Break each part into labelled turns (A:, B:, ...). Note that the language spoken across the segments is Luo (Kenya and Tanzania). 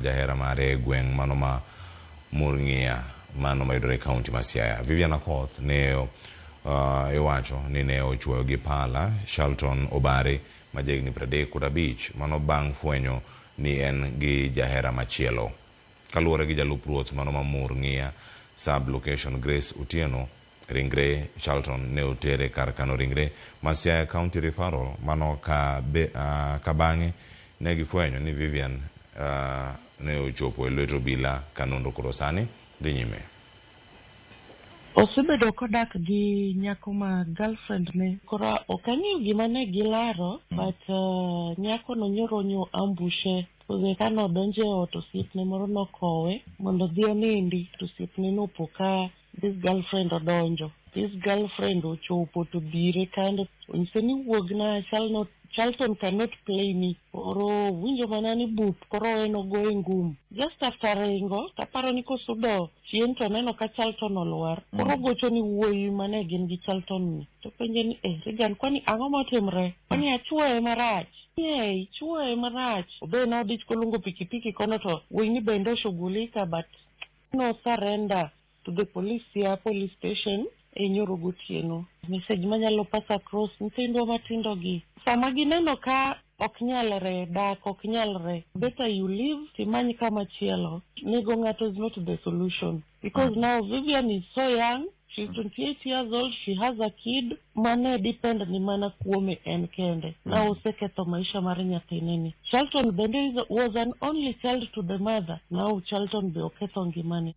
A: jahera mare gweng manoma Murngia mano maidore county ma Siaya. Vivian Akoth ne iwacho ni ne ochuoyo gi pala Shalton Obare majegni 35 mano bang' fwenyo ni en gi jahera machielo. Kaluwore gi jalup ruoth mano ma Murngia sub location Grace Utieno, ringre Shalton ne otere kar kano ringre ma Siaya County Referral mano ka bang'e ne gifwenyo ni Vivian ne ochopo e lwet obila kanondo koro sani dhi nyime.
B: Osebedo kodak gi nyako ma girlfriend ne koro okang'eyo gima ne gilaro but nyako no nyoronyo ambushe kano donje ot osiepne moro nokowe mondo dhi onindi to osiepne nopo ka this girlfriend odonjo. This girlfriend ochopo to dire kando onyise ni wuogna Shalton cannot play me. Koro winjo manani but koro eno goe ngum. Just after ringo, taparo ni kosudo, chien to neno ka Shalton olwar. Koro gocho ni wuoyi mane gin gi Shalton ni. To penje ni, Regan, kwani ang'o motimre? Kwani achuoye marach? Chuoye marach. Obe na odich kolungo pikipiki kono to wuoyi ni bende oshughulika but no surrender to the police station. Nyoro gotieno. Message manyalo pass across nyithindo matindo gi. Sama gineno ka oknyalre, dak oknyalre. Better you live, timany kama chielo. Nego ng'ato is not the solution. Because now Vivian is so young, she's 28 years old, she has a kid, mane depend ni mana kuome en kende. Now oseketho maisha mar nyathineni. Shalton bende was an only child to the mother. Now Shalton be oketho ngimane.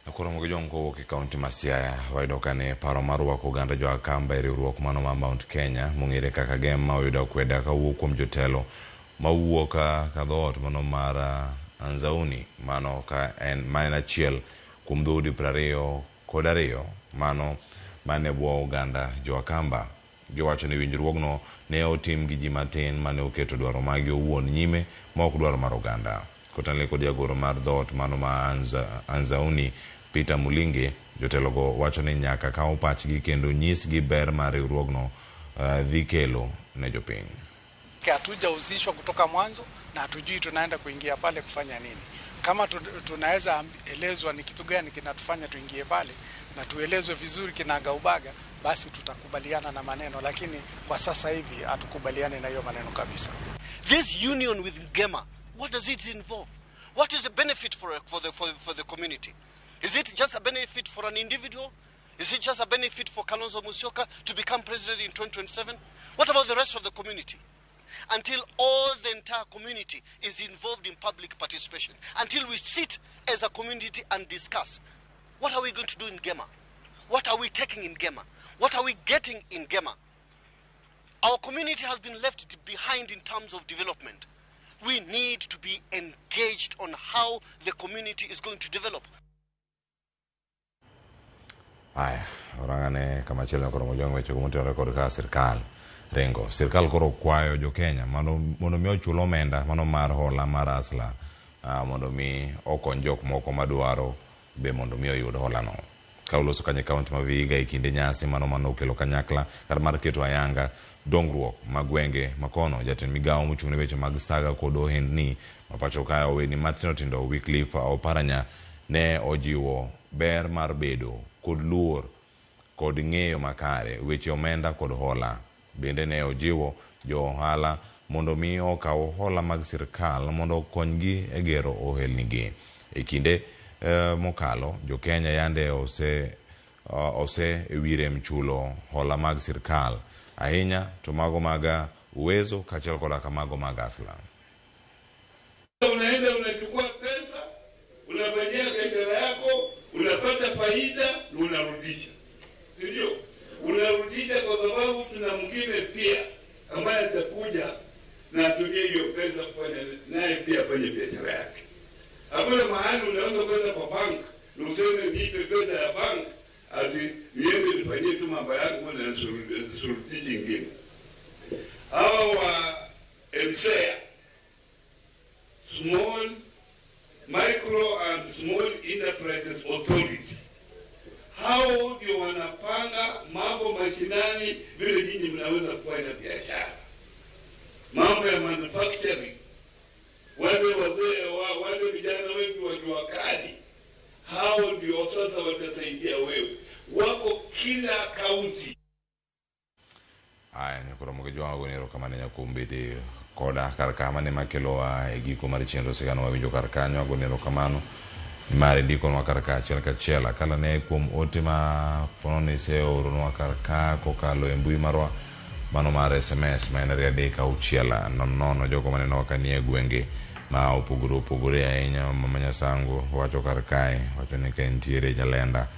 A: Akoro mo jongo ki county ma Siaya wayudo kane paro mar rwako oganda jo Akamba e riwruok mano ma Mount Kenya mong'ere kaka Gema oyudo kweda ka wuok kuom jotelo ma wuok ka dhoot mano mar Anzauni mano ka en mana achiel kuom dhoudi 22 mano mane bwo oganda jo Akamba. Giwacho ni winjruogno ne otim gi ji matin mane oketo dwaro magi owuon nyime ma ok dwaro mar oganda. Kotanle kod jagoro mar dhoot mano ma Anzauni Peter Mulinge, jotelogo wacho ni nyaka kawo pachgi kendo nyisgi ber mar riwruogno dhi kelo ne jopiny.
C: Hatujauzishwa kutoka mwanzo na hatujui tunaenda kuingia pale kufanya nini. Kama tunaweza elezwa ni kitu gani kinatufanya tuingie pale na tuelezwe vizuri kinagaubaga, basi tutakubaliana na maneno, lakini kwa sasa hivi hatukubaliane na hiyo maneno kabisa.
D: This union with Gema, what does it involve? What is the benefit for the community? Is it just a benefit for an individual? Is it just a benefit for Kalonzo Musyoka to become president in 2027? What about the rest of the community? Until all the entire community is involved in public participation, until we sit as a community and discuss, what are we going to do in Gema? What are we taking in Gema? What are we getting in Gema? Our community has been left behind in terms of development. We need to be engaged on how the community is going to develop.
A: Aya, orangane kama chelo koro mojongo weche kumote rekod ka sirkal rengo. Sirkal koro kwayo jo Kenya mondo mi ochulo omenda mano mar hola mar asla mondo mi okony jok moko madwaro be mondo mi oyud hola no. Ka uloso kanye kaunti ma Vihiga e kinde nyasi mano okelo kanyakla kar mar keto ayanga dongruok magwenge makono. Jatend migawo mochung'ne weche mag saga kod ohendni mapacho kae oweni Martin Tindo Wycliffe Oparanya ne ojiwo ber mar bedo kod luor kod ng'eyo makare weche omenda kod hola. Bende ne ojiwo jo ohala mondo mi okaw hola mag sirkal mondo okonygi e gero ohelnigi. E kinde mokalo jo Kenya yande ose ewire mchulo hola mag sirkal ahinya to mago maga uwezo kachel koda kamago mag asla.
E: Unaenda unachukua pesa, unafanyia biashara yako, unapata faida na unarudisha. Sio? Unarudisha kwa sababu tuna mwingine pia ambaye atakuja na atumie hiyo pesa kufanya naye pia afanye biashara yake. Hakuna mahali unaweza kwenda kwa bank na useme nipe pesa ya bank ati niende nifanyie tu mambo yangu na suluhisho nyingine. Hawa wa MSEA, Small Micro and Small Enterprises Authority, hao ndio wanapanga mambo mashinani vile nyinyi mnaweza kufanya biashara. Mambo ya manufacturing hao ndio sasa watasaidia wewe, wako kila kaunti.
A: Aya, ni kuramuke jwa gonero kama nenya kumbidi koda karkama ne makeloa egiko marichenro sigano wa wijo karkanyo gonero kamano mare diko no karka chela kala ne kum otima ponone se oro no karka ko kalo embui marwa mano mare SMS maenare de ka uchela no jogo mane no kanie gwenge ma upugure aenya mamanya sango wacho karkae wacho ne kentiere jalenda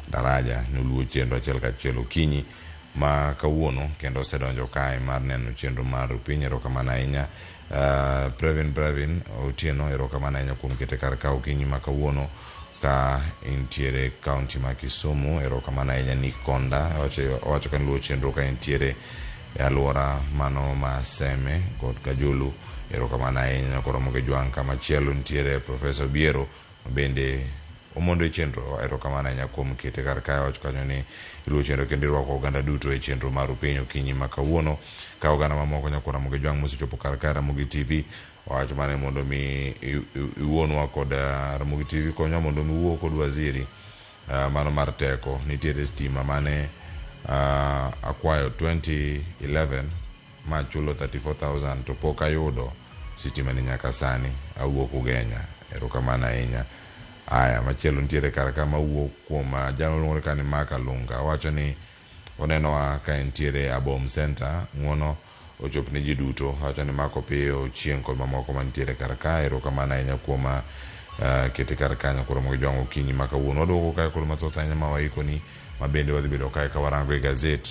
A: daraja nulu chenro chelka chelo kinyi ma kawuono kendo sedonjo kae mar neno chenro mar pinyero kama nainya Brevin Otieno ero kama nainya kuom kete karka ukinyi ma kawuono ka intiere county ma Kisumu ero kama nainya Nikonda wacho kan luo chenro ka intiere alwora mano ma Seme kod Kajulu ero kama nainya koromoke jwang kama chielo intiere Professor Biero bende omondo chenro ero kama nainya kuom kete karka wacho kanyo ni iluo chenro kendirwa ko ganda duto e chenro mar pinyo kinyi makawuono ka ogana mamoko nyakora muge jwang musichopo karkara mugi TV wacho mane mondo mi iwonwa kod Ramogi TV konyo mondo mi wuo kod waziri mano mar teko nitiere stima mane akwayo 2011 ma chulo 34,000 to pok ayudo sitima ni nyaka sani awuok ugenya ero kama nainya. Aya, machielo ntiere karaka mawuok kuom jalo lungore kani Maka Lunga wacho ni oneno ka ntiere Abom Center nguono ochopne ji duto wacho ni mako piyo chieng' kod mamoko mantiere karaka ero kama nainya kuom kete karaka nyakoro mo jongo kinyi makawuono odogo kae kod mathoth ahinya mawaiko ni mabende wadhi bedo kae ka warango e gazet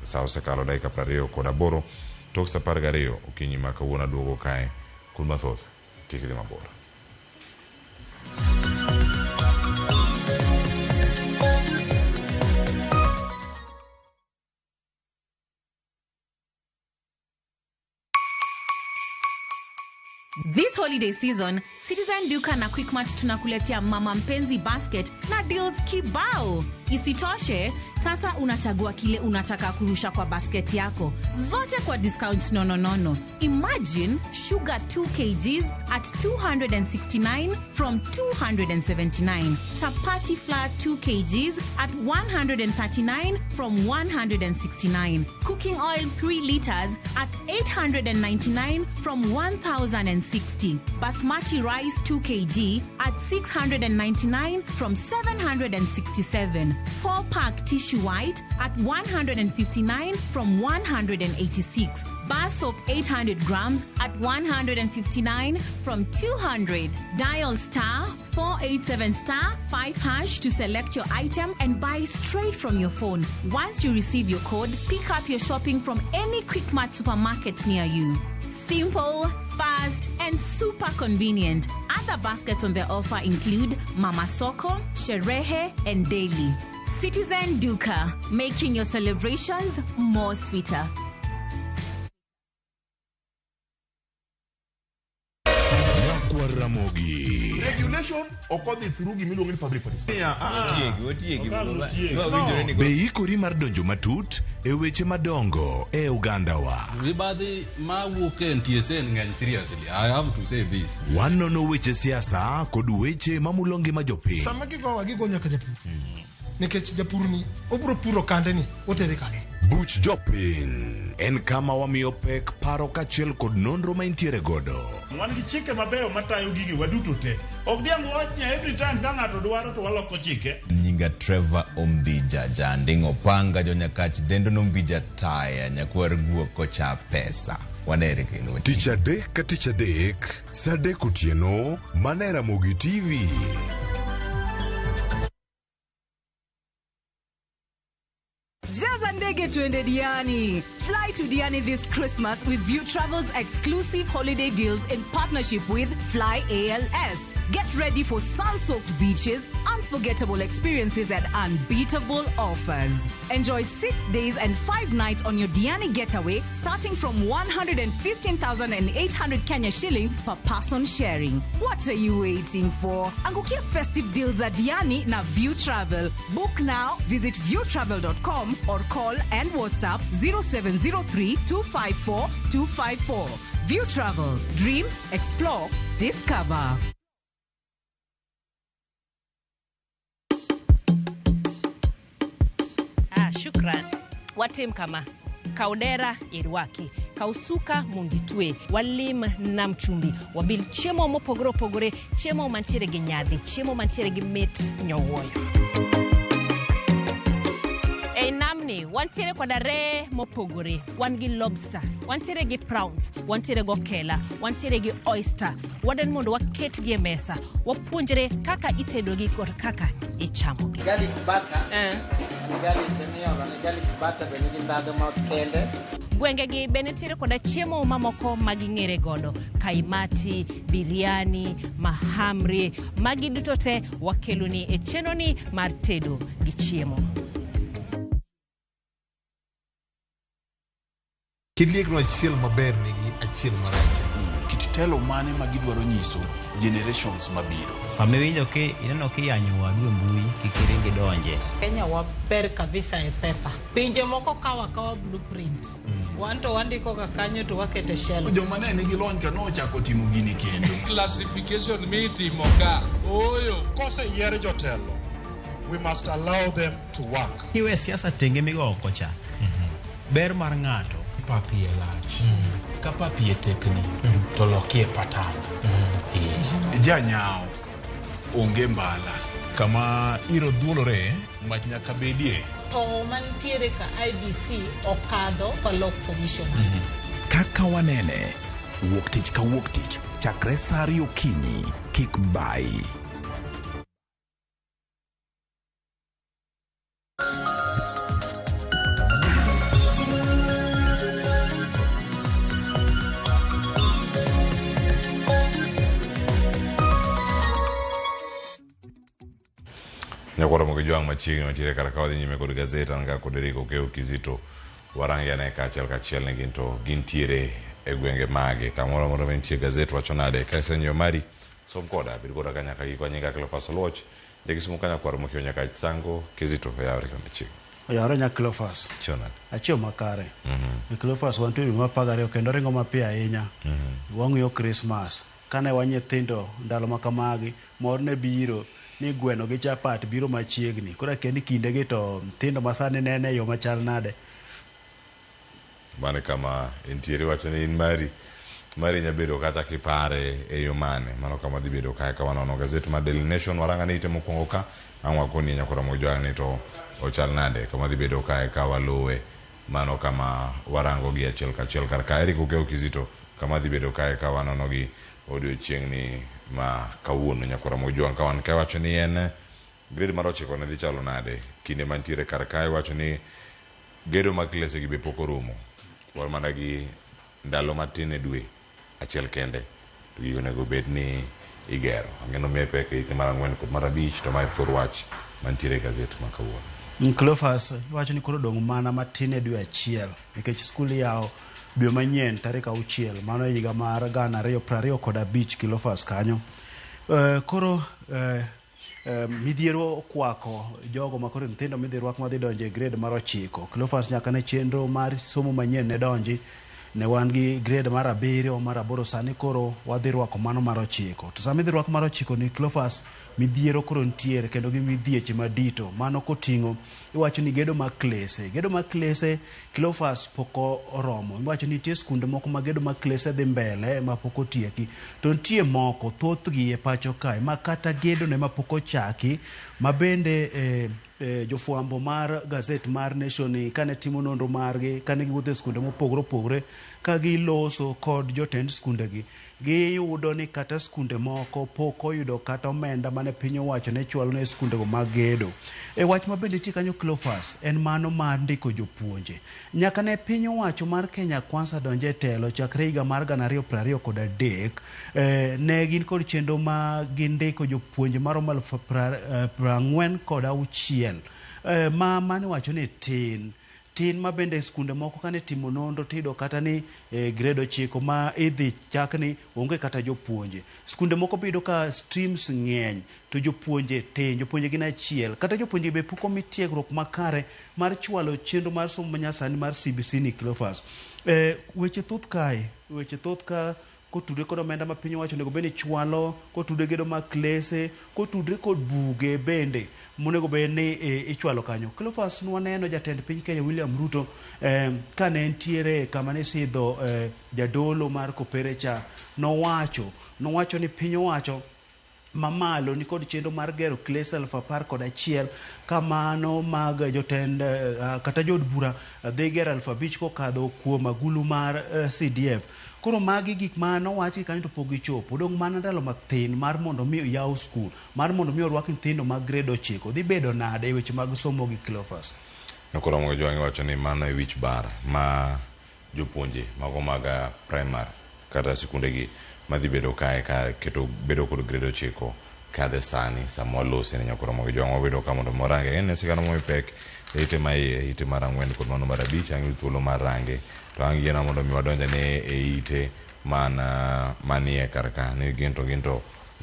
A: sa osekalo dakika 28 tok sa 12 okinyi makawuono aduogo kae kod mathoth kik idhi mabor.
F: This holiday season, Citizen Duka na Quickmart tunakuletea mama mpenzi basket na deals kibao. Isitoshe, sasa unachagua kile unataka kurusha kwa basket yako. Zote kwa discount nono. Imagine sugar 2 kgs at 269 from 279. Chapati flour 2 kgs at 139 from 169. Cooking oil 3 liters at 899 from 1060. Basmati rice 2 kg at 699 from 767. 4-pack tissue white at 159 from 186. Bar soap 800 grams at 159 from 200. Dial star 487 star 5 hash to select your item and buy straight from your phone. Once you receive your code, pick up your shopping from any Quickmart supermarket near you. Simple, fast, and super convenient. Other baskets on their offer include Mama Soko, Sherehe, and Daily. Citizen Duka, making your celebrations more sweeter.
G: Ramogi.
H: Regulation occurred through Gimilu public participation.
G: Beikori mar donjo matut e weche madongo e Uganda wa.
I: Ribadi ma wuke NTSN ngany seriously. I have to say this.
G: Wanono weche siasa kod weche mamulongi majopi.
H: Samaki kwa wagigo nyaka japur. Nikech japur ni obro puro kande ni otere kande.
G: Buch Jopin en kama wamiyo pek paro kachiel kod nonro ma intiere godo.
J: Wan gi chike mabeyo matayo gigi waduto te. Ok diang wachnya every time ka ng'ato dwaro to waloko chike.
K: Nyinga Trevor Ombija jandingo panga jo nyakach dendo nombija taya nyakwar guok kocha pesa. Wanere kendo.
G: Tich adek ka tich adek, sa adek otieno, mana e Ramogi TV.
L: Jaza ndege tuende Diani. Fly to Diani this Christmas with View Travel's exclusive holiday deals in partnership with Fly ALS. Get ready for sun-soaked beaches, unforgettable experiences and unbeatable offers. Enjoy 6 days and 5 nights on your Diani getaway starting from 115,800 Kenya shillings per person sharing. What are you waiting for? Angukia festive deals at Diani na View Travel. Book now, visit viewtravel.com or call and WhatsApp 0703 254 254. View Travel. Dream, explore, discover.
M: Shukran. Watim kama kaudera irwaki, kausuka mungitwe, walim na mchumbi, wabil chiemo mopogore opogore, chiemo mantiere gi nyadhi, chiemo mantiere gi mit nyowoyo. Ei namni, wantiere koda re mopogore, wan gi lobster, wantiere gi prawns, wantiere go kela, wantiere gi oyster, waden mondo waket gi mesa, wapuonjre kaka itedo gi kod kaka ichamo gi.
N: Garlic butter, garlic miolo, garlic butter bende gi ndadhu mos kende.
M: Gwenge gi benetire koda chiemo mamoko maging'ere godo, kaimati, biriani, mahamri, magi duto te wakeloni e chenoni mar tedo gi chiemo.
O: Kidliekno achiel maber nigi achiel marach.
P: Kit telo mane magidwaro nyiso generations mabiro.
Q: Sama winjo ki ineno kiyanyo wadu mbui kikiringi donje.
R: Kenya waber kabisa e pepa. Pinje moko kawa blueprint. Wanto wandiko kakanyo to wakete shell.
P: Joma ne nigi lony kano chako timo gini kendo.
S: Classification mitimo ka. Oyo.
T: Kose yier jotelo, we must allow them to work.
Q: Iwe siasa tenge migo oko cha. Ber mar ng'ato.
S: Papi e lach. Ka papi e tekni. To loki e patan.
P: Janyao. Onge mbala.
O: Kama iro dhuolore, mach nyaka bedie.
R: To mantiere ka IBC okadho ka lock commissioners.
G: Kaka wanene, wuok tich ka wuok tich, chakre sa 2 okinyi, kik bai.
A: Nyakwara mo gijuang machiegni matire kar kawadhi nyime kod gazeta nga kod Eric Keo Kizito warangi ane kachiel ne ginto gintiere e gwenge mage kamoro mondo mentie gazeta wacho nade ka senyo mari som koda bil koda kanya ka gikwa nyinga Cleophas Oloch dekisimu kanya kwaro mo nyaka Sango Kizito yawre ka machiegni
U: yawre nya Cleophas
A: chona
U: achio makare Cleophas wantu mapagare kendo ringo mapia ahinya wang'yo Christmas kane wanyithindo ndalo makamagi morne biro ni gweno gi chapat biro machiegni kora kendi kinde gi to thindo masane nene yo machal nade
A: mane kama intiere wacho ni in mari nyabedo kata kipare e yo mane mano kama dhi bedo kae ka wanono gazet ma Daily Nation waranga ni temo kongo ka angwa koni nyakora mojo ni to ochal nade kama dhi bedo kae ka walowe mano kama warango gi achiel kachiel kar ka Eric Keo Kizito kama dhi bedo kae ka wanono gi odiochieng' ni ma kawuono nyakora mojuang kawan kae wacho ni en grade mar 9 ne dhi chalo nade kinde mantiere kar kae wacho ni gedo mag klase gi be pok orumo war mana gi ndalo matin e dwe achiel kende to gigo nego bed ni igero ang'eno mepe ke ite mar 4 kod mar 5 to mar kor wach mantiere gazet ma kawuono
U: Cleophas wacho ni koro dong mana matin e dwe achiel nikech skul yawo dwe manyien tarik 6 mano higa mar 2025 Cleophas kanyo koro midhiero kwako jogo makoro nyithindo midhiero ma dhi donje grade mar 9 Cleophas nyaka ne chenro mar somo manyien ne donji ne wan gi grade mar 7 mar 8 sani koro wadhi rwako mano mar 9 to sama idhi rwako mar 9 ni Cleophas midhiero koro ntiere kendo gi midhieche madito mano koting'o iwacho ni gedo mag klese Cleophas poko oromo iwacho ni nitie skunde moko ma gedo mag klese dhi mbele ma poko tieki to nitie moko thothgi e pacho kae ma kata gedo ne ma poko chaki ma bende jofwambo mar gazet mar Nation kane timo nonro margi kane giwuotho skunde mopogore opogore ka giloso kod jotend skunde gi giyudo ni kata skunde moko pok oyudo kata omenda mane piny owacho ne chwalo ne skunde go mag gedo wach ma bende tie kanyo Cleophas en mano mar ndiko jopuonje nyaka ne piny owacho mar Kenya Kwanza donje telo chakre higa mar 2023 ne gin kod chenro ma gindiko jopuonje maromo 46,000 ma mane wacho ni tin ma bende skunde moko kane timo nonro tido kata ni grade 9 ma idhi chakni onge kata jopuonje skunde moko bido ka streams ng'eny to jopuonje tin jopuonje gin achiel kata jopuonje be poko mitiegruok makare mar chwalo chenro mar somo manyasani mar CBC ni Cleophas weche thoth ka kotudre kod omenda ma piny owacho onego bed ni chwalo, kotudre gedo mag klese, kotudre kod buge bende monego bed ni ichwalo kanyo. Cleophas, nwaneno jatend piny Kenya William Ruto kane entiere kama ne sidho jadolo mar Kopere cha, nowacho ni piny owacho mamalo ni kod chenro mar gero klese 11,000 kamano mag jotend kata jod bura dhi gero 5,000 kokadho kuom agulu mar CDF. Koro magi gik ma nowachi kanyo to pok gichopo. Odong' mana ndalo mathin mar mondo mi yaw skul, mar mondo mi orwak nyithindo mag grade 9. Dhi bedo nade weche mag somo gi Cleophas?
A: Koro mo jwangi wacho ni mano e wich bar ma jopuonje mago mag primary kata sikunde gi madhi bedo kae ka keto bedo kod grade 9 kadhe sani samo lose ne nyakoro mo jwangi bedo ka mondo morange en sigano mo pek ite mai ite marangwen kod mano mar 5 angi thuolo mar range to angi na mondo mi wadonje ne ite mana manie karka ne ginto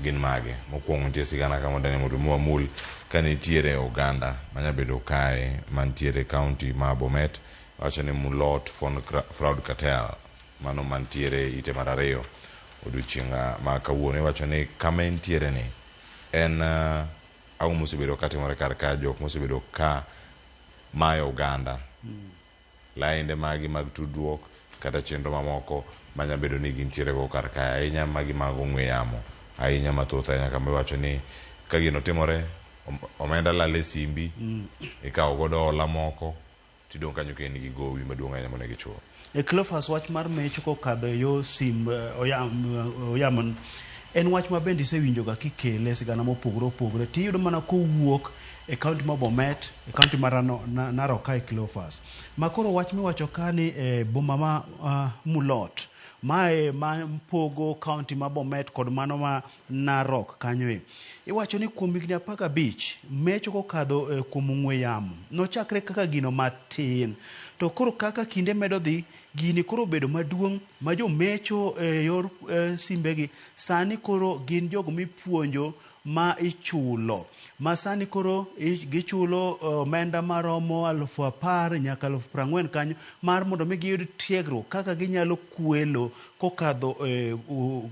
A: gin mage mokwongo nitie sigana kama dane mondo mwamul kanitiere Uganda manya bedo kae mantiere county ma Bomet wacho ni Mulot Fraud Cartel mano mantiere ite mar 2 odiochienga ma kawuono wacho ni kama entiere ni en au mosebedo katimore karka jok mosebedo ka mayo Uganda lainde magi mag tudruok kata chenro mamoko manya bedo ni gintiere go karka ahinya magi mag ong'we yamo ahinya mathoth ahinya kama wacho ni ka gino timore omenda lale simbi ikawo godo hola moko tidong' kanyo kendo gi gowi maduong' ahinya mondo gichuo.
U: Cleophas, wach mar mecho kokadho yo simb oyamon en wach ma bende isewinjoga kikele sigana mopogore opogore tiyudo mana kowuok e kaunti ma Bomet, e kaunti mar Narok kae Cleophas. Makoro wach miwacho ka ni boma ma Mulot mae ma mpogo kaunti ma Bomet kod mano ma Narok kanyo iwacho ni kuom higni 15 mecho kokadho kuom ong'we yamo nochakre kaka gino matin to koro kaka kinde medo dhi gini koro bedo maduong' ma jomecho yor simbegi sani koro gin jogo mipuonjo ma ichulo ma sani koro gichulo omenda maromo 10,000 nyaka 40,000 kanyo mar mondo mi giyud tiegruok kaka ginyalo kwelo kokadho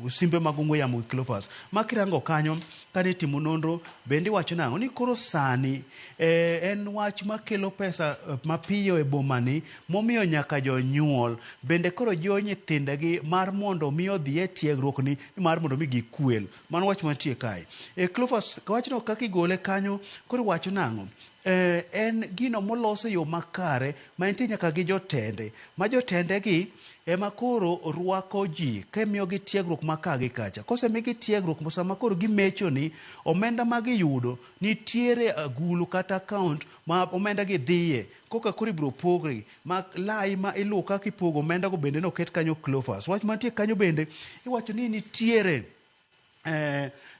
U: simbe mag ong'we yamo Cleophas. Ma kirango kanyo kane timo nonro bende wacho nang'o ni koro sani en wach makelo pesa mapiyo e bomani momiyo nyaka jonyuol bende koro jiwo nyithindegi mar mondo mi odhi e tiegruok ni mar mondo mi gikwel. Mano wach mantie kae. Cleophas wachno kaka igole kanyo koro wacho nang'o en gino molose yo makare ma entie nyaka gi jotende ma jotendegi ema koro rwako ji kemiyogi tiegruok makagi kacha kosemigi tiegruok sama koro gimecho ni omenda ma giyudo nitiere agulu kata account ma omenda gi dhiye koka koro ibiro pogri ma lai ma iluwo kaka ipogo omenda go bende noket kanyo Cleophas. Wach mantie kanyo bende iwacho ni nitiere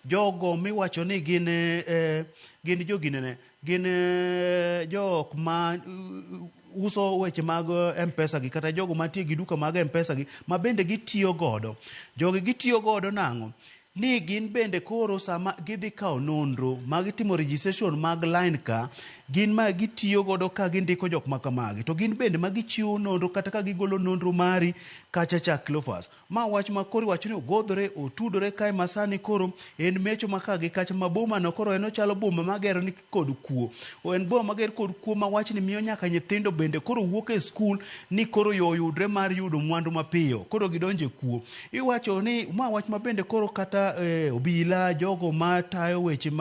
U: jogo miwacho ni gin joginene gin jok ma uso weche mag M-Pesa gi kata jogo mantie gi duka mag M-Pesa gi ma bende gitiyo godo jogi gitiyo godo nang'o ni gin bende koro sama gidhi kawo nonro mag timo registration mag line ka gin ma gitiyo godo ka gindiko jok makamagi to gin bende ma gichiwo nonro kata ka gigolo nonro mari kacha cha Cleophas. Ma wach ma koro wacho ni ogodhore otudore kae masani koro en mecho makagi kacha ma boma no koro en ochalo boma magero ni kod kuo en boma mager kod kuo ma wach ni miyo nyaka nyithindo bende koro wuok e skul ni koro yudre mar yudo mwandu mapiyo koro gidonje kuo. Iwacho ni ma wach ma bende koro kata obila jogo matayo weche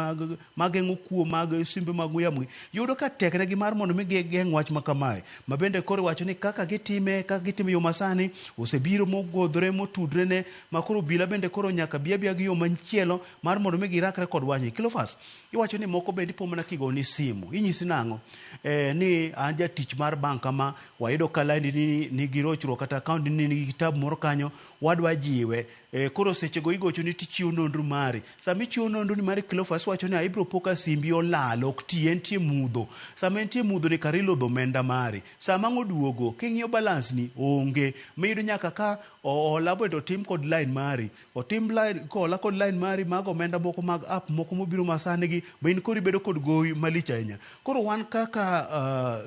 U: mageng'o kuo mag simbe mag yamo yudo ka teknegi mar mondo mi geng' wach makamae ma bende koro wacho ni kaka gitime yo masani osebiro mogodhore motudre ne ma koro obila bende koro nyaka biya gi yo manchielo mar mondo mi girakre kod wachni. Cleophas, iwacho ni moko bende ipo mana kigo ni simu inyisi nang'o ni an jatich mar bank kama wayudo ka laindi ni girochruok kata account ni nigi kitabu moro kanyo wadwa jiwe koro sechego igocho ni tichiwo nonro mari sama ichiwo nonro ni mari Cleophas wacho ni ibiro poka simbi olal ok ti entie mudho sama entie mudho ni kar ilodho omenda mari sama ng'oduogo king'iyo balance ni onge miyudo nyaka ka ola bendo tim kod line mari otim line kola kod line mari mag omenda moko mag app moko mobiro masani gi ben koro ibedo kod gowi malich ahinya. Koro wan kaka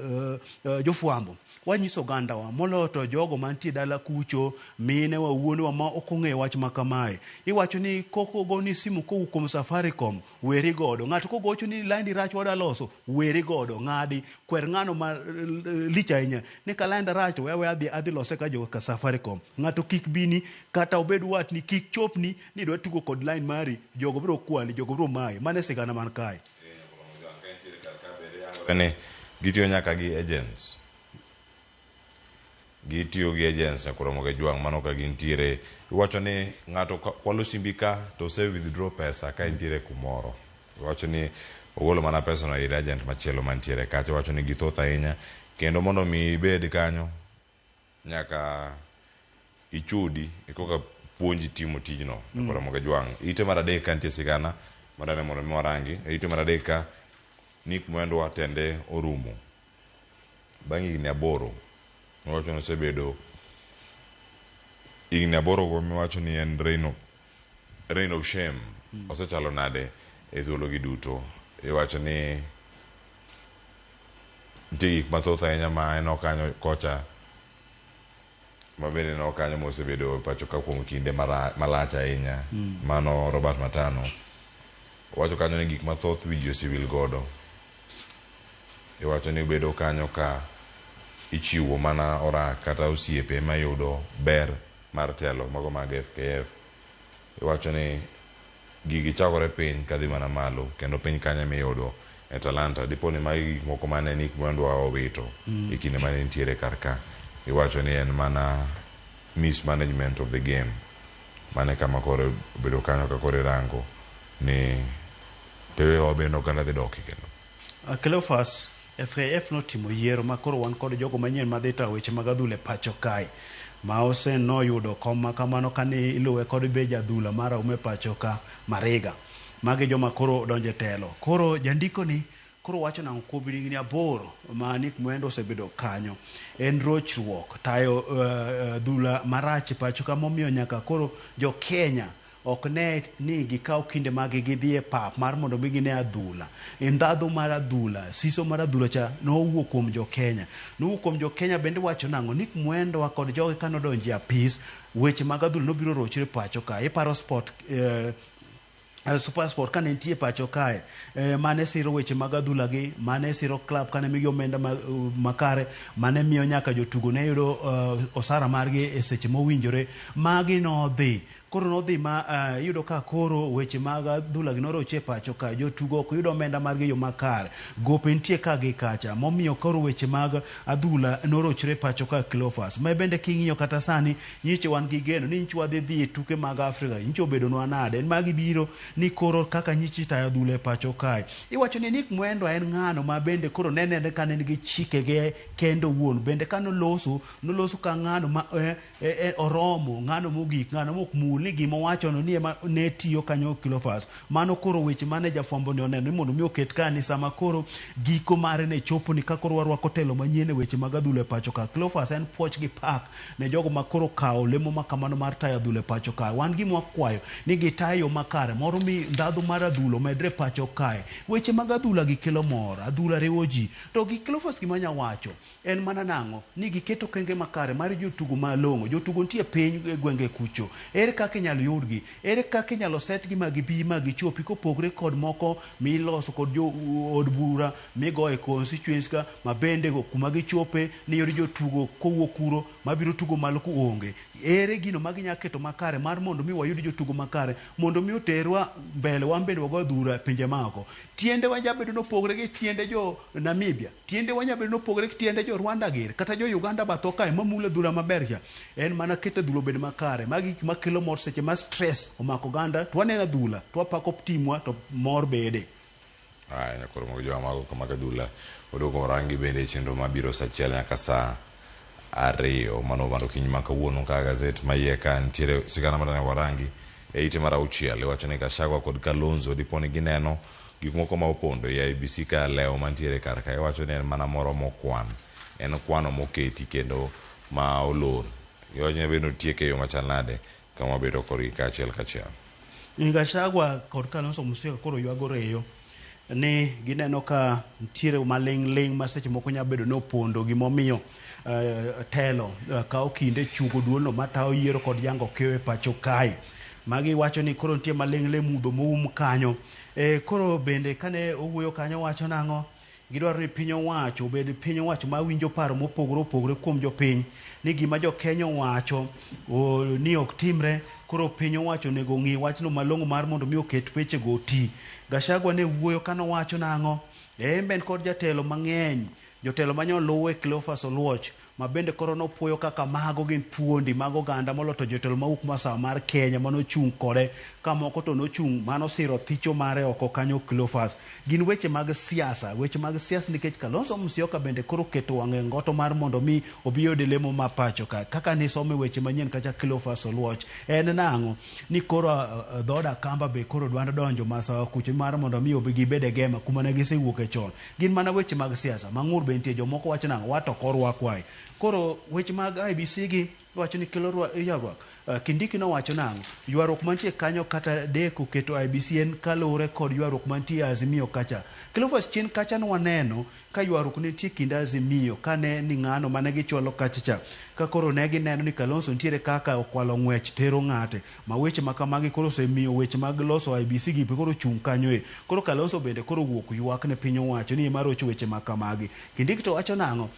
U: jofwambo wanyiso gandawa moloyo to jogo mantie dala kucho mine wa wuonewa ma ok ong'eyo wach ma kamae. Iwacho ni koko goni simu kowuok kuom Safaricom, weri godo. Ng'ato kogocho ni landi rach wada loso, weri godo, ng'adi, kwer ng'ano ma lich ahinya. Ni ka landa rach to wewe adhi lose ka jo ka Safaricom. Ng'ato kik bini kata obed wat ni kik chopni ni dwa tugo kod line mari, jogo biro kwali, jogo biro mai. Mane sigana man kae.
A: Ni gitiyo nyaka gi agents. Gitiyo gi agents na koromo ga juang mano ka gintiere. Iwacho ni ng'ato kwalo simbi ka to se withdraw pesa ka intiere kumoro. Iwacho ni ogolo mana pesa no ir agent machielo mantiere kacha. Iwacho ni githoth ahinya kendo mondo mi ibed kanyo nyaka ichudi ikoka puonji timo tijno koromo ga juang. Ite mar adek ka nitie sigana madane mondo mi warangi. Ite mar adek ka Nick Mwendwa tende orumo. Bang' higni 8 miwacho nosebedo higni 8 go miwacho ni en reign of shame. Osechalo nade e thuolo gi duto. Iwacho ni nitie gik mathoth ahinya ma en okanyo kocha mabende nokanyo mosebedo pacho ka kuom kinde malach ahinya. Mano Robert Matano wacho kanyo ni gik mathoth wiji osewil godo. Iwacho ni bedo kanyo ka ichiwo mana ora kata osiepe mayudo ber mar telo mago mag FKF. Iwacho ni gigi chakore piny kadhi mana malo kendo piny kanyo miyudo e talanta dipo ni magi gik moko mane Nick Mwendwa owito e kinde mane nitiere karka. Iwacho ni en mana mismanagement of the game mane kama kore bedo kanyo ka kore rango ni pewe wabendo kanda dhi doki kendo.
U: Cleophas, FKF notimo yiero ma koro wan kod jogo manyien madhi tayo weche mag adhula e pacho kae. Ma ose noyudo koma kamano kane iluwe kod beja adhula mara ume pacho ka Mariga. Magi joma koro donje telo. Koro jandiko ni koro wacho na kuom higni 8 ma Nick Mwendwa osebedo kanyo. En rochruok tayo adhula marach pacho ka momiyo nyaka koro jo Kenya ok ne ni gikaw kinde mag gidhie pap mar mondo mi gine adhula. Ndadho mar adhula, siso mar adhula cha nowuok kuom jo Kenya. Nowuok kuom jo Kenya bende wacho nango Nick Mwendwa kod jogi kano donje apis weche mag adhula nobiro rochre pacho ka. Iparo sport Super Sport kane nitie pacho kae mane siro weche mag adhula gi, mane siro club kane migi omenda makare, mane miyo nyaka jotugo ne yudo osara margi e seche mowinjore. Magi nodhi koro nodhi ma yudo ka koro weche mag adhula gi noroche pacho ka, jotugo ok yudo omenda margi yo makare, gope nitie ka gi kacha, momiyo koro weche mag adhula norochre pacho ka. Cleophas, ma bende king'iyo kata sani nyiche wan gi geno ni nyiche wadhi dhi e tuke mag Afrika, nyiche obedo nwa nade, en magi biro ni koro kaka nyiche tayo adhula e pacho kae. Iwacho ni Nick Mwendwa en ng'ano ma bende koro nenene ka nigi chike ge kendo wuon, bende ka noloso ka ng'ano ma oromo, ng'ano mogik, ng'ano mok mul ni gima wacho no ni ne tiyo kanyo. Cleophas, mano koro weche mane jafwambo ni oneno ni mondo mi oket ka ni sama koro giko mare ne chopo ni ka koro warwako telo manyien e weche mag adhula e pacho ka. Cleophas, en puoch gi pak ne jogo ma koro kawo lemo makamano mar tayo adhula e pacho ka. Wan gima wakwayo ni gitayo makare moro mi ndadhu mar adhula medre pacho kae. Weche mag adhula gi kelo mor, adhula riwo ji. To gi Cleophas gima nya wacho en mana nango ni giketo kenge makare mar jotugo malongo, jotugo nitie piny e gwenge kucho. Ere kaka inyalo yudgi, ere kaka inyalo set gi magi bi magi chopi kopogre kod moko miloso kod jo od bura migo e constituency ka mabende go kuma gichope ni yori jotugo kowuok kuro mabiro tugo malo ku onge. Ere gino magi nyaketo makare mar mondo mi wayud jotugo makare mondo mi oterwa mbele wambende wago adhula pinje mako. Tiende wajabedo nopogre gi tiende jo Namibia, tiende wanyabedo nopogre gi tiende jo Rwanda gir kata jo Uganda batho kae mamule adhula maber cha. En mana keto adhula bed makare, magi makelo mor seche ma stress omako ganda twanena adhula twapako timwa to mor bede.
A: Ai koro mo jo amago kama adhula odoko rangi bende chenro mabiro saa 1 nyaka saa 2 mano kiny makawuono ka gazet maiye ka ntiere sigana madane warangi e ite mar 6 iwacho ni Gachagua kod Kalonzo diponi gineno gik moko ma opondo ya IBC ka leo mantiere kar ka. Iwacho ni en mana moro mokwan, en kwano moketi kendo ma olor. Iwacho ni beno tieke yo machal nade kama bedo kori ka achiel kachiel.
U: Gachagua kod Kalonzo Musyoka koro ywago reyo ni gineno ka ntiere maling' ma seche moko nya bedo nopondo gimomiyo telo kao kinde chugo duolno matao yiero kod yango kewe pacho kae. Magi wacho ni koro nitie maling' mudho moum kanyo. Koro bende kane owuoyo kanyo wacho nang'o? Gidwaro ni piny owacho obed piny owacho ma winjo paro mopogore kuom jopiny ni gima jo Kenya wacho ni ok timre. Koro piny owacho onego ng'i wachno malong'o mar mondo mi oket weche go ti. Gachagua ne wuoyo kano wacho nang'o? Ben kod jatelo mang'eny, jotelo manyoluwe Cleophas Oluoch ma bende koro nopuoyo kaka mago gin thuondi mag oganda moloto jotelo mawuok masawa mar Kenya manochung' kode ka moko to nochung' manosiro thicho mare oko kanyo Cleophas. Gin weche mag siasa nikech Kalonzo Musyoka bende koro keto wang'e ngoto mar mondo mi obi oyud lemo ma pacho ka kaka nisome weche manyien kacha Cleophas Oluoch en nang'o ni koro dhood Akamba be koro dwaro donjo masawa kucho mar mondo mi obi gibede gema kuma ne gisewuoke chon. Gin mana weche mag siasa. Mang'ur be nitie jomoko wacho nang'o watokor kwai. Koro weche mag IBC gi wacho ni kelo ywaruok. Kindiki no wacho nang'o? Ywaruok mantie kanyo kata deko keto IBC en kalure kod ywaruok mantie Azimio kacha. Cleophas chien kacha no waneno ka ywaruok nitie kind Azimio kane ni ng'ano mane gichwalo kacha ka koro ne gineno ni Kalonzo ntiere kaka okwalo ng'wech tero ng'ate ma weche makamagi koro osemiyo weche mag loso IBC gi koro chung' kanyo koro Kalonzo bende koro wuok ywak ne piny owacho ni marocho weche makamagi. Kindiki to wacho nang'o?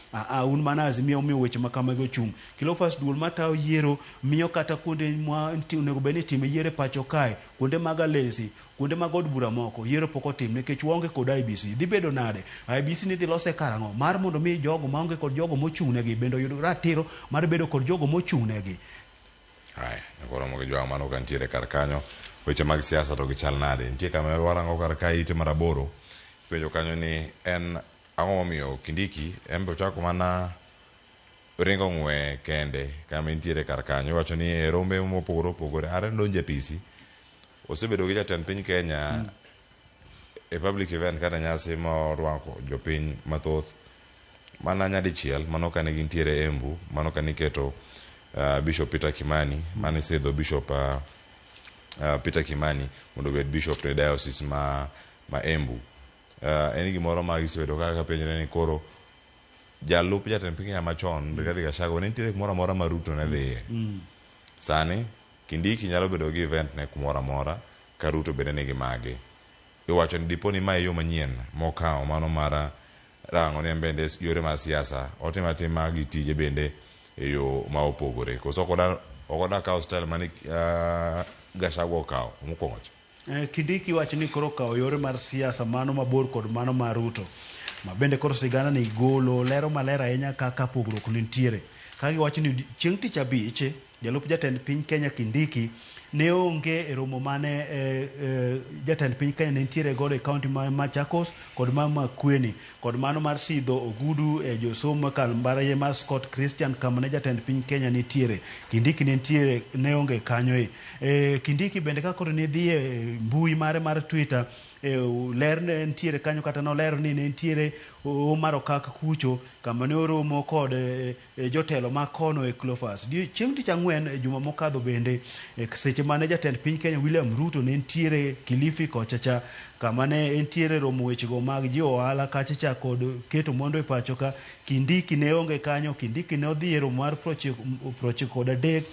U: Un mana Azimio miyo weche makamagi ochung'. Cleophas duol matao yiero miyo kata kuonde ma onego bed ni time yiero pacho kae, kuonde mag Alesi, kuonde mag od bura moko yiero pok otim nikech waonge kod IBC. Dhi bedo nade? IBC ni dhi lose karang'o mar mondo mi jogo maonge kod jogo mochung' negi bendo yudo ratiro mar bedo kod jogo mochung' negi.
A: Koro mogo jwa mano ka ntiere kar kanyo weche mag siasa to gichal nade. Nitie kama warango kar ka ite maraboro penjo kanyo ni en ang'o momiyo Kindiki embe ochako mana ringo ng'we kende kama ntiere kar kanyo. Wacho ni rombe mopogore are donje pisi osebedo gi jatend piny Kenya e public event kata nyasi morwako jopiny mathoth mana nyadichiel mano kane gintiere Embu, mano kane keto Bishop Peter Kimani mane sedho Bishop Peter Kimani mondo bed bishop ne diocese ma Embu. En gimoro ma gisebedo kaka penjre ni koro jalup jatend piny Kenya machon Rigathi Gachagua ne nitiere kumoro amora ma Ruto ne dhiye. Sani Kindiki nyalo bedo gi event ne kumoro amora ka Ruto bende nigi mage. Iwacho ni dipo ni ma yo manyien mokawo mano mara rango ne bende yore ma siasa otimatima gi tije bende e yo ma opogore. Koso okoda kawo style mani Gachagua okawo mokwongo cha.
U: Kindiki wacho ni koro kawo yore mar siasa mano mabor kod mano mar Ruto. Ma bende koro sigana ni golo lero maler ahinya kaka pogruok nitiere. Kagi wacho ni chieng' tich abich jalup jatend piny Kenya Kindiki ne onge e romo mane jatend piny Kenya ne ntiere godo e kaunti ma Machakos kod ma Makueni kod mano mar sidho ogudu e josomo Kalmbaraye mar Scott Christian kama ne jatend piny Kenya nitiere. Kindiki ne onge kanyo Kindiki bende kakoro ne dhie mbui mare mar Twitter ler ne ntiere kanyo kata no ler ni ne ntiere Omar Okak kucho kama ne oromo kod jotelo makono e Cleophas. Chieng' tich ang'wen juma mokadho bende seche mane jatend piny Kenya William Ruto ne ntiere Kilifi kochacha kama ne entiere romo wechego mag ji ohala kachacha kod keto mondo e pacho ka. Kindiki ne onge kanyo. Kindiki ne odhi e romo mar 93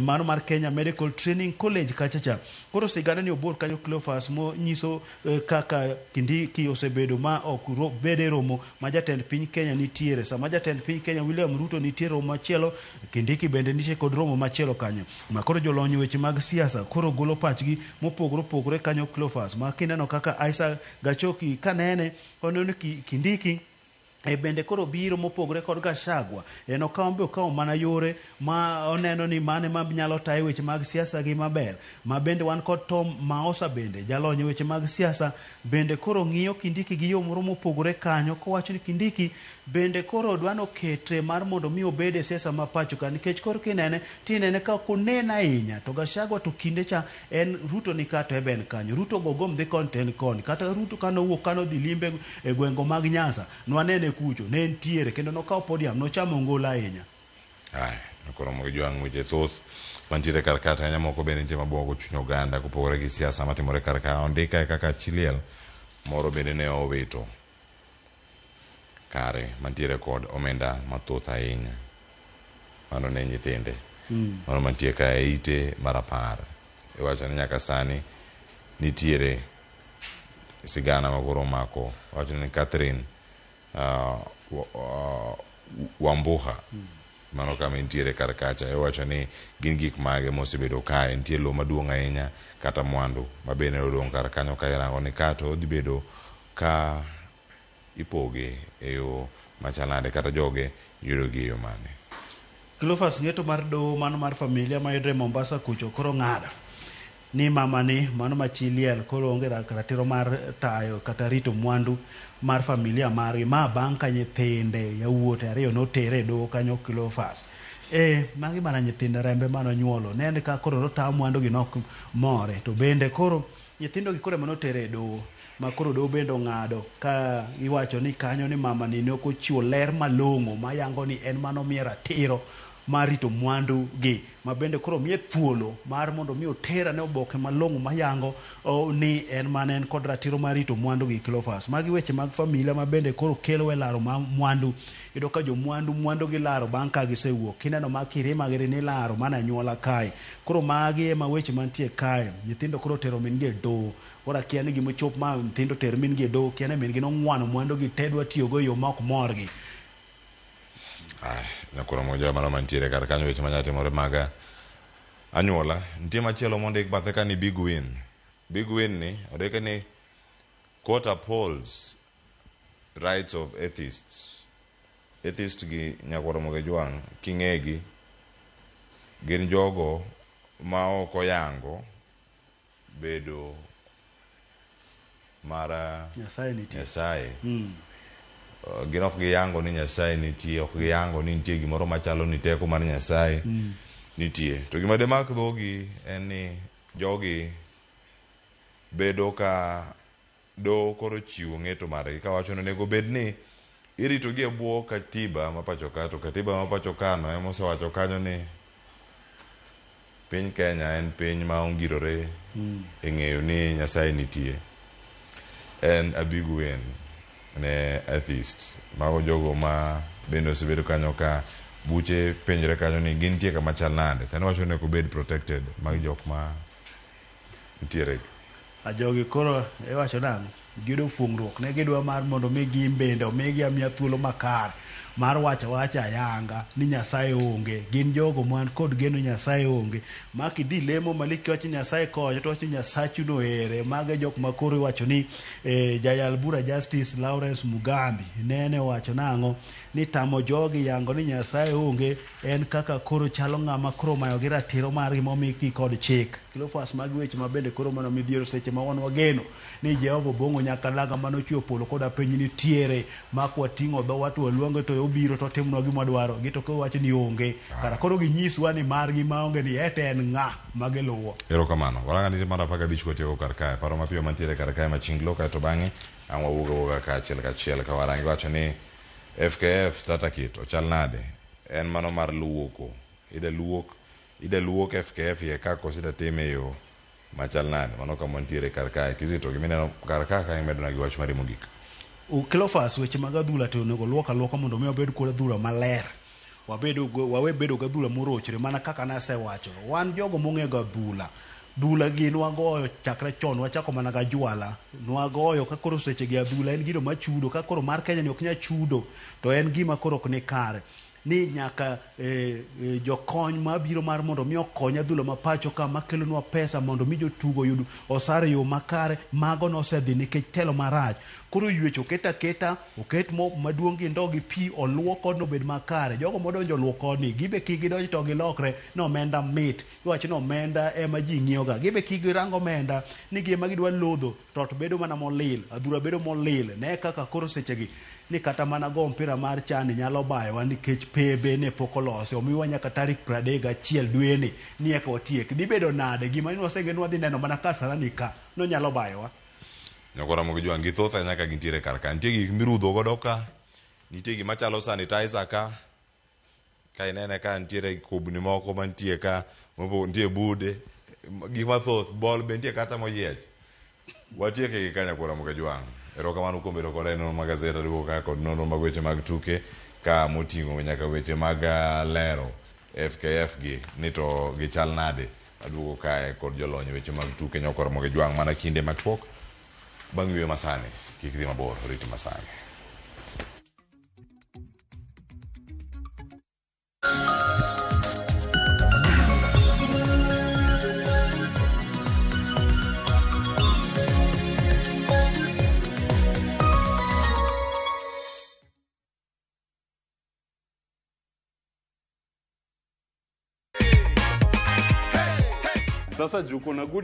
U: mano mar Kenya Medical Training College kachacha. Koro sigana ni obor kanyo Cleophas mo nyiso kaka Kindiki osebedo ma ok bede romo ma jatend piny Kenya nitiere. Sama jatend piny Kenya William Ruto nitiere romo machielo, Kindiki bende nitie kod romo machielo kanyo. Ma koro jolony weche mag siasa koro golo pachgi mopogore kanyo Cleophas. Ma kineno kaka Isaac Gachoki kanene oneno Kindiki bende koro biro mopogore kod Gachagua. Okawo mana yore ma oneno ni mane ma nyalo tayo weche mag siasa gi maber. Ma bende wan kod Tom Maosa bende jalony weche mag siasa bende koro ng'iyo Kindiki gi yo moro mopogore kanyo kowacho ni Kindiki bende koro dwano ketre mar mondo mi obede siasa ma pacho ka nikech koro tinene ka konen ahinya to Gachagua to kinde cha en Ruto ni kato eben kanyo. Ruto gogom dhi koni kata Ruto kanowuok kanodhi limbe e gwengo mag Nyanza nwanene kucho ne ntiere kendo nokawo podium nochamo ngola ahinya.
A: Koro mogo jwang' weche thoth mantiere kar ka tanya moko bende nitie mabuogo chuny oganda kopogore gi siasa matimore kar ka. Ondika kaka Chiliel moro bende ne owito kare mantiere kod omenda mathoth ahinya. Mano ne nyithinde. Mano mantie ka e ite mar 10. Iwacho ni nyaka sani nitiere sigana ma koro mako. Wacho ni Catherine Wambuha. Mano kama nitiere kar kacha. Iwacho ni gin gik mage mosebedo kae. Nitie lo maduong' ahinya kata mwandu mabende odong' kar kanyo ka irango ni kato odhi bedo ka ipoge e yo machalade kata joge yudo gi yo mane.
U: Cleophas ng'eto mar doho mano mar familia mayudre Mombasa kucho koro ng'ado ni mama ni mano machiliel koro onge ratiro mar tayo kata rito mwandu mar familia margi ma bang' ka nyithinde yawuote ariyo notere doho kanyo Cleophas. Magi mana nyithinde rembe mano nyuolo nende ka koro nota mwandu gi nok more to bende koro nyithindo gi koro manotere doho ma koro doho bende ng'ado ka iwacho ni kanyo ni mama ni ne ochiwo ler malong'o mayango ni en mano miye ratiro mar rito mwandu gi ma bende koro miye thuolo mar mondo mi otera ne oboke malong'o mayango ni en mana en kod ratiro mar rito mwandu gi Cleophas. Magi weche mag familia ma bende koro kelo e laro ma mwandu ido ka jo mwandu gi laro bang' ka gisewuok kineno ma kirima giri ni laro mana nyuola kae koro magi ema weche mantie kae. Nyithindo koro tero min gi doho ora kia ni gimochop ma nyithindo ter min gi doho kia ni min gi nong'wano mwandu gi tedwa tiyogo yo ma ok morgi.
A: Nyakoro moja mano mantiere kar kanyo weche manyatimore maga anyuola. Nitie machielo mondik bathe ka ni Big Win. Big Win ni odeke ni court upholds rights of atheists. Atheists gi nyakoro moge jwang' king'egi gin jogo ma ok oyango bedo mara Nyasaye. Gin ok giyango ni Nyasaye nitie, ok giyango ni nitie gimoro machalo ni teko mar Nyasaye nitie. To gima demak dhogi en ni jogi bedo ka do koro chiwo ng'eto margi kawacho ni onego bed ni irito gi e bwo katiba ma pacho ka. To katiba ma pacho ka no ema osewacho kanyo ni piny Kenya en piny ma ongirore e ng'eyo ni Nyasaye nitie. En a big win ne atheists mago jogo ma bende osebedo kanyo ka buche penjre kanyo ni gin tie kama chal nade. Sani wacho ni bed protected mag jok ma nitiere.
U: Jogi koro iwacho nang'o giyudo fungruok ne gidwa mar mondo mi gimbende omigi amiya thuolo makar mar wacho ayanga ni Nyasaye onge. Gin jogo man kod geno Nyasaye onge ma kidhi lemo maliki wacho Nyasaye konyo to wacho Nyasachu no ere. Maga jok makoro iwacho ni jayal bura Justice Lawrence Mugambi nene wacho nang'o ni tamo jogi yango ni Nyasaye onge en kaka koro chalo ng'ama koro mayo gi ratiro margi momiki kod chik. Cleophas magi weche ma bende koro mano midhiero seche ma wan wageno ni Jehova bongo nyaka laga mano chwe polo koda piny nitiere ma kwa ting'o dho watu waluongo to obiro to timnwa gima dwaro gi to ko wacho ni onge kara koro ginyiswa ni margi maonge ni ete en ng'a magiluwo.
A: Erokamano. Waranga nitie mar 15 kotieko kar kae. Paro mapiyo mantiere kar kae machinglo kae to bang'e ang' wawuoga ka achiel ka warangi wacho ni FKF starter kit ochal nade. En mano mar luoko. Ida luok FKF ye kako sida time yo machal nade. Mano kama ntiere kar kae. Kizito gimineno kar kae ka imedona gi wach mari mogik.
U: Cleophas weche mag adhula to onego luoka mondo mi wabed kod adhula maler. Wawe bedo gi adhula morochre mana kaka nasewacho. Wan jogo mong'e go adhula. Dhula gi nwagoyo chakre chon wachako mana ga jwala. Nwagoyo ka koro seche gi adhula en gino machudo ka koro mar Kenya ni ok nya chudo to en gima koro ok ni kare. Ni nyaka jokony mabiro mar mondo mi okony adhula mapacho ka makelonwa pesa mondo mi jotugo yud osare yo makare mago nosedhi nikech telo marach. Koro ywecho oket mo maduong' gi ndo gi pi oluoko no bed makare. Jogo modonjo luoko ni gibe kigidonjo to gilokre no omenda mit. Iwacho no omenda ema ji ng'iewoga. Gibe kigirango omenda ni gima gidwa lodho to bedo mana molil. Adhula bedo molil. Ne kaka koro sechegi ni kata mana go mpira mar chani nyalo bayowa nikech pebe ne pok olosi. Omiwa nyaka tarik 31 dwe ni eka watiek. Dhi bedo nade gima ni wasegenwa dhi neno mana kasarani ka no nyalo bayowa.
A: Nyakora mogi jwang' githoth nyaka gintiere kar ka. Nitie gik mirudho godo ka. Nitie gik machalo sanitizer ka. Ka inene ka nitiere kubni moko mantie ka. Nitie bude. Gik mathoth. Bol be nitie kata moyiech. Watieke gi ka nyakora mogi jwang'. Erokamano kuom bedo koda e nonro mag gazeta duogo ka kod nonro mag weche mag tuke ka moting'o nyaka weche mag lero FKF gi ni to gichal nade. Aduogo kae kod jolony weche mag tuke nyokoromo gi jwang' mana kinde machuok bang' yweyo masani. Kik dhi mabor, riti masani.
B: Sasa juko na good